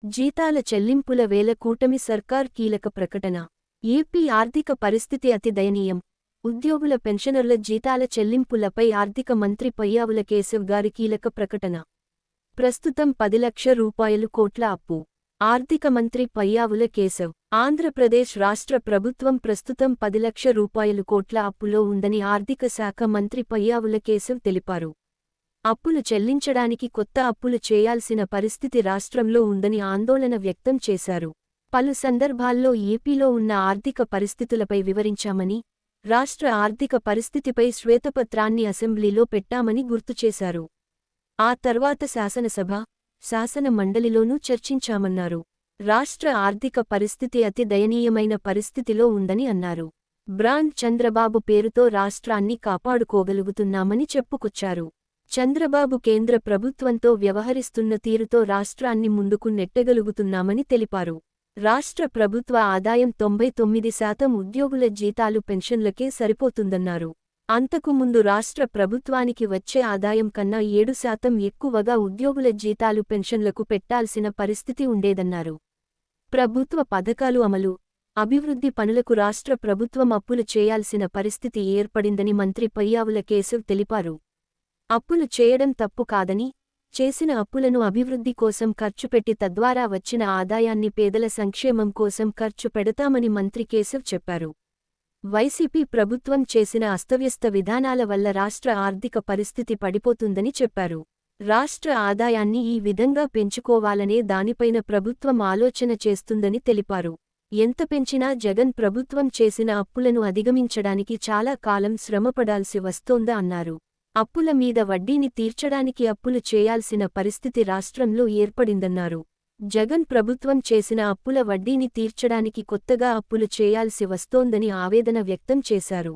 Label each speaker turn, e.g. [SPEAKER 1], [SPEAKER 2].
[SPEAKER 1] జీతాల చెల్లింపుల వేళ కూటమి సర్కార్ కీలక ప్రకటన. ఏపీ ఆర్థిక పరిస్థితి అతి దయనీయం. ఉద్యోగుల పెన్షనర్ల జీతాల చెల్లింపులపై ఆర్థిక మంత్రి పయ్యావుల కేశవ్ గారి కీలక ప్రకటన. ప్రస్తుతం 10 లక్షల రూపాయలు కోట్ల అప్పు. ఆర్థిక మంత్రి పయ్యావుల కేశవ్. ఆంధ్రప్రదేశ్ రాష్ట్ర ప్రభుత్వం ప్రస్తుతం 10 లక్షల రూపాయలు కోట్ల అప్పులో ఉందని ఆర్థిక శాఖ మంత్రి పయ్యావుల కేశవ్ తెలిపారు. అప్పులు చెల్లించడానికి కొత్త అప్పులు చేయాల్సిన పరిస్థితి రాష్ట్రంలో ఉందని ఆందోళన వ్యక్తం చేశారు. పలు సందర్భాల్లో ఏపీలో ఉన్న ఆర్థిక పరిస్థితులపై వివరించామని, రాష్ట్ర ఆర్థిక పరిస్థితిపై శ్వేతపత్రాన్ని అసెంబ్లీలో పెట్టామని గుర్తుచేశారు. ఆ తర్వాత శాసనసభ, శాసన మండలిలోనూ చర్చించామన్నారు. రాష్ట్ర ఆర్థిక పరిస్థితి అతి దయనీయమైన పరిస్థితిలో ఉందని అన్నారు. బ్రాండ్ చంద్రబాబు పేరుతో రాష్ట్రాన్ని కాపాడుకోగలుగుతున్నామని చెప్పుకొచ్చారు. చంద్రబాబు కేంద్ర ప్రభుత్వంతో వ్యవహరిస్తున్న తీరుతో రాష్ట్రాన్ని ముందుకు నెట్టగలుగుతున్నామని తెలిపారు. రాష్ట్ర ప్రభుత్వ ఆదాయం 99% ఉద్యోగుల జీతాలు పెన్షన్లకే సరిపోతుందన్నారు. అంతకుముందు రాష్ట్ర ప్రభుత్వానికి వచ్చే ఆదాయం కన్నా 7% ఎక్కువగా ఉద్యోగుల జీతాలు పెన్షన్లకు పెట్టాల్సిన పరిస్థితి ఉండేదన్నారు. ప్రభుత్వ పథకాలు అమలు, అభివృద్ధి పనులకు రాష్ట్ర ప్రభుత్వం అప్పులు చేయాల్సిన పరిస్థితి ఏర్పడిందని మంత్రి పయ్యావుల కేశవ్ తెలిపారు. అప్పులు చేయడం తప్పు కాదని, చేసిన అప్పులను అభివృద్ధి కోసం ఖర్చుపెట్టి తద్వారా వచ్చిన ఆదాయాన్ని పేదల సంక్షేమం కోసం ఖర్చు పెడతామని మంత్రి కేశవ్ చెప్పారు. వైసీపీ ప్రభుత్వం చేసిన అస్తవ్యస్త విధానాల వల్ల రాష్ట్ర ఆర్థిక పరిస్థితి పడిపోతుందని చెప్పారు. రాష్ట్ర ఆదాయాన్ని ఈ విధంగా పెంచుకోవాలనే దానిపైన ప్రభుత్వం ఆలోచన చేస్తుందని తెలిపారు. ఎంత పెంచినా జగన్ ప్రభుత్వం చేసిన అప్పులను అధిగమించడానికి చాలా కాలం శ్రమపడాల్సి వస్తోందా అన్నారు. అప్పుల మీద వడ్డీని తీర్చడానికి అప్పులు చేయాల్సిన పరిస్థితి రాష్ట్రంలో ఏర్పడిందన్నారు. జగన్ ప్రభుత్వం చేసిన అప్పుల వడ్డీని తీర్చడానికి కొత్తగా అప్పులు చేయాల్సి వస్తోందని ఆవేదన వ్యక్తం చేశారు.